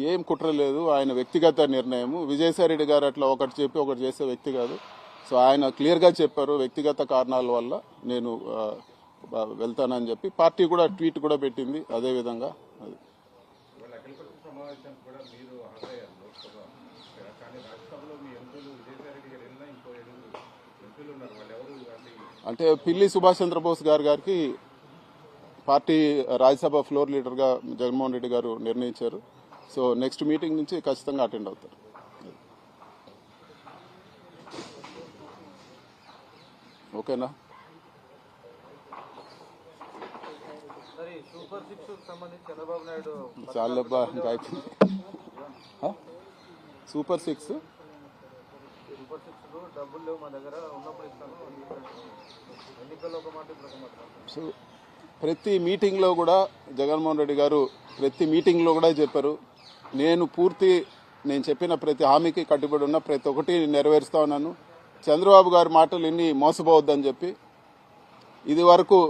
ఏం కుట్ర లేదు, ఆయన వ్యక్తిగత నిర్ణయం. విజయసాయి రెడ్డి గారు అట్లా ఒకటి చెప్పి ఒకటి చేసే వ్యక్తి కాదు. సో ఆయన క్లియర్గా చెప్పారు, వ్యక్తిగత కారణాల వల్ల నేను వెళ్తానని చెప్పి. పార్టీ కూడా ట్వీట్ కూడా పెట్టింది అదే విధంగా. అది అంటే పిల్లి సుభాష్ చంద్రబోస్ గారికి పార్టీ రాజ్యసభ ఫ్లోర్ లీడర్గా జగన్మోహన్ రెడ్డి గారు నిర్ణయించారు. సో నెక్స్ట్ మీటింగ్ నుంచి ఖచ్చితంగా అటెండ్ అవుతారు. ఓకేనా? చాలబ్బా, ఇంకా అయిపోయింది. సూపర్ సిక్స్ సో ప్రతి మీటింగ్లో కూడా జగన్మోహన్ రెడ్డి గారు ప్రతి మీటింగ్లో కూడా చెప్పారు, నేను చెప్పిన ప్రతి హామీకి కట్టుబడి ఉన్న ప్రతి ఒక్కటి నెరవేరుస్తా ఉన్నాను. చంద్రబాబు గారి మాటలు ఇన్ని మోసపోవద్దని చెప్పి ఇది వరకు